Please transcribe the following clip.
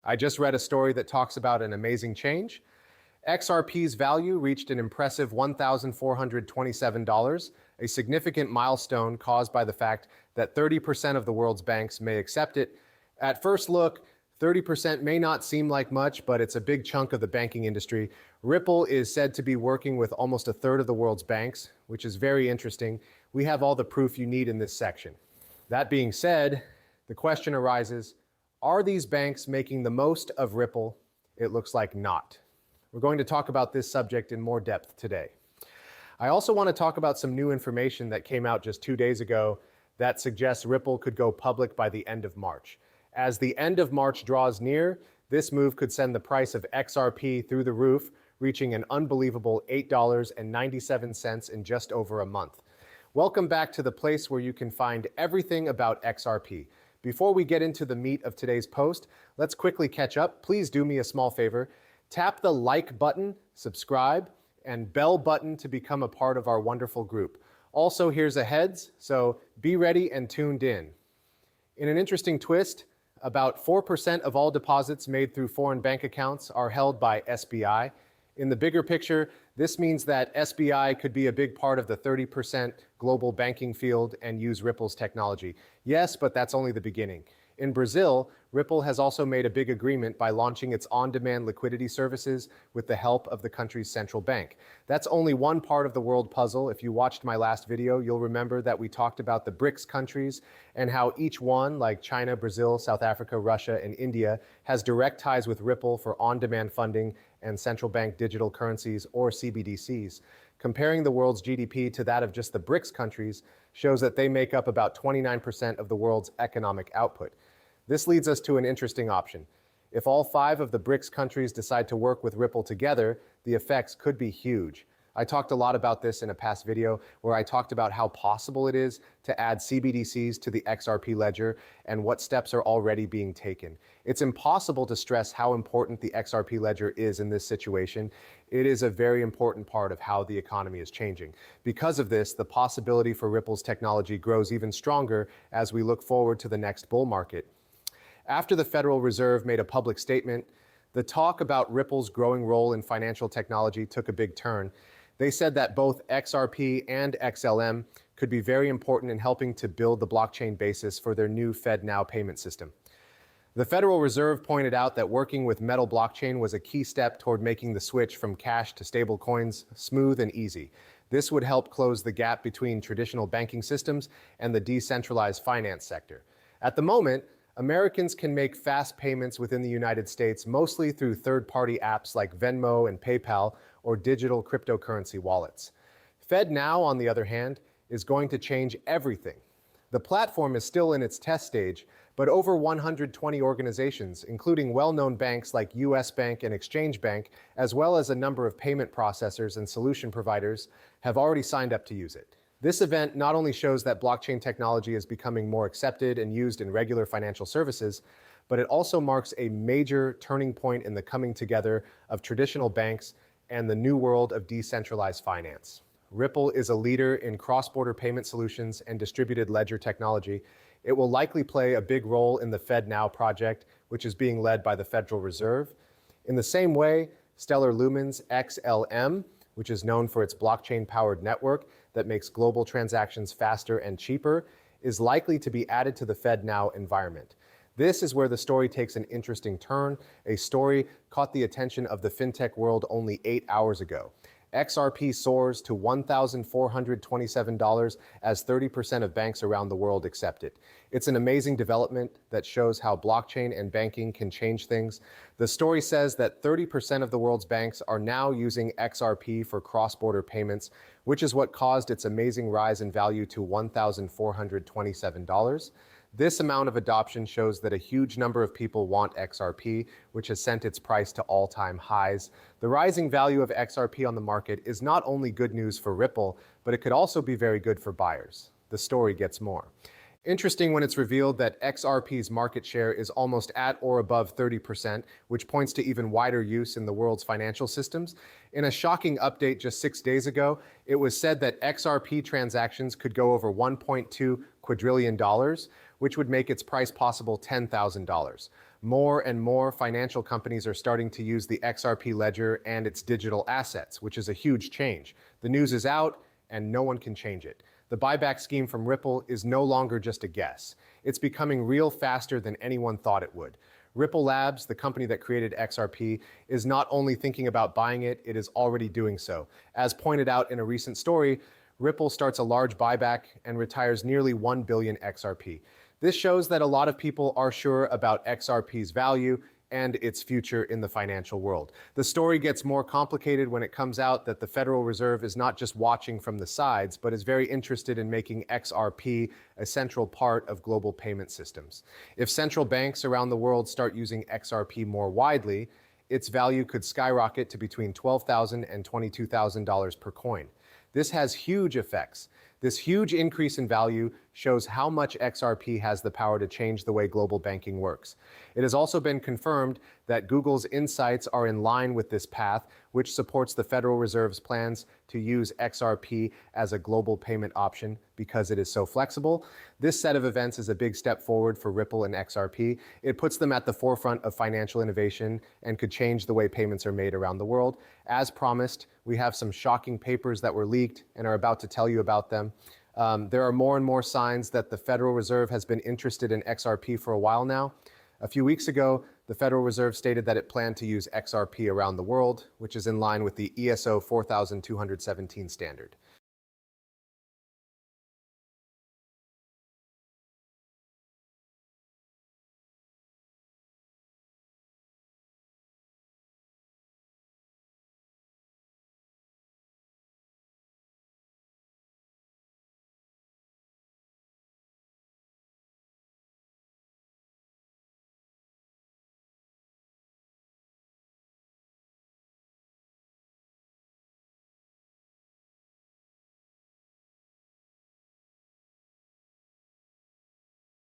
I just read a story that talks about an amazing change. XRP's value reached an impressive $1,427, a significant milestone caused by the fact that 30% of the world's banks may accept it. At first look, 30% may not seem like much, but it's a big chunk of the banking industry. Ripple is said to be working with almost a third of the world's banks, which is very interesting. We have all the proof you need in this section. That being said, the question arises, are these banks making the most of Ripple? It looks like not. We're going to talk about this subject in more depth today. I also want to talk about some new information that came out just 2 days ago that suggests Ripple could go public by the end of March. As the end of March draws near, this move could send the price of XRP through the roof, reaching an unbelievable $8.97 in just over a month. Welcome back to the place where you can find everything about XRP. Before we get into the meat of today's post, let's quickly catch up. Please do me a small favor. Tap the like button, subscribe, and bell button to become a part of our wonderful group. Also, here's a heads, so be ready and tuned in. In an interesting twist, about 4% of all deposits made through foreign bank accounts are held by SBI. In the bigger picture, this means that SBI could be a big part of the 30% global banking field and use Ripple's technology. Yes, but that's only the beginning. In Brazil, Ripple has also made a big agreement by launching its on-demand liquidity services with the help of the country's central bank. That's only one part of the world puzzle. If you watched my last video, you'll remember that we talked about the BRICS countries and how each one, like China, Brazil, South Africa, Russia, and India, has direct ties with Ripple for on-demand funding and central bank digital currencies, or CBDCs. Comparing the world's GDP to that of just the BRICS countries shows that they make up about 29% of the world's economic output. This leads us to an interesting option. If all 5 of the BRICS countries decide to work with Ripple together, the effects could be huge. I talked a lot about this in a past video where I talked about how possible it is to add CBDCs to the XRP ledger and what steps are already being taken. It's impossible to stress how important the XRP ledger is in this situation. It is a very important part of how the economy is changing. Because of this, the possibility for Ripple's technology grows even stronger as we look forward to the next bull market. After the Federal Reserve made a public statement, the talk about Ripple's growing role in financial technology took a big turn. They said that both XRP and XLM could be very important in helping to build the blockchain basis for their new FedNow payment system. The Federal Reserve pointed out that working with Metal blockchain was a key step toward making the switch from cash to stablecoins smooth and easy. This would help close the gap between traditional banking systems and the decentralized finance sector. At the moment, Americans can make fast payments within the United States mostly through third-party apps like Venmo and PayPal or digital cryptocurrency wallets. FedNow, on the other hand, is going to change everything. The platform is still in its test stage, but over 120 organizations, including well-known banks like U.S. Bank and Exchange Bank, as well as a number of payment processors and solution providers, have already signed up to use it. This event not only shows that blockchain technology is becoming more accepted and used in regular financial services, but it also marks a major turning point in the coming together of traditional banks and the new world of decentralized finance. Ripple is a leader in cross-border payment solutions and distributed ledger technology. It will likely play a big role in the FedNow project, which is being led by the Federal Reserve. In the same way, Stellar Lumen's XLM, which is known for its blockchain-powered network that makes global transactions faster and cheaper, is likely to be added to the FedNow environment. This is where the story takes an interesting turn. A story caught the attention of the fintech world only 8 hours ago. XRP soars to $1,427 as 30% of banks around the world accept it. It's an amazing development that shows how blockchain and banking can change things. The story says that 30% of the world's banks are now using XRP for cross-border payments, which is what caused its amazing rise in value to $1,427. This amount of adoption shows that a huge number of people want XRP, which has sent its price to all-time highs. The rising value of XRP on the market is not only good news for Ripple, but it could also be very good for buyers. The story gets more. Interesting when it's revealed that XRP's market share is almost at or above 30%, which points to even wider use in the world's financial systems. In a shocking update just 6 days ago, it was said that XRP transactions could go over $1.2 quadrillion, which would make its price possible $10,000. More and more financial companies are starting to use the XRP ledger and its digital assets, which is a huge change. The news is out and no one can change it. The buyback scheme from Ripple is no longer just a guess. It's becoming real faster than anyone thought it would. Ripple Labs, the company that created XRP, is not only thinking about buying it, it is already doing so. As pointed out in a recent story, Ripple starts a large buyback and retires nearly 1 billion XRP. This shows that a lot of people are sure about XRP's value and its future in the financial world. The story gets more complicated when it comes out that the Federal Reserve is not just watching from the sides, but is very interested in making XRP a central part of global payment systems. If central banks around the world start using XRP more widely, its value could skyrocket to between $12,000 and $22,000 per coin. This has huge effects. This huge increase in value shows how much XRP has the power to change the way global banking works. It has also been confirmed that Google's insights are in line with this path, which supports the Federal Reserve's plans to use XRP as a global payment option because it is so flexible. This set of events is a big step forward for Ripple and XRP. It puts them at the forefront of financial innovation and could change the way payments are made around the world. As promised, we have some shocking papers that were leaked and are about to tell you about them. There are more and more signs that the Federal Reserve has been interested in XRP for a while now. A few weeks ago, the Federal Reserve stated that it planned to use XRP around the world, which is in line with the ESO 4217 standard.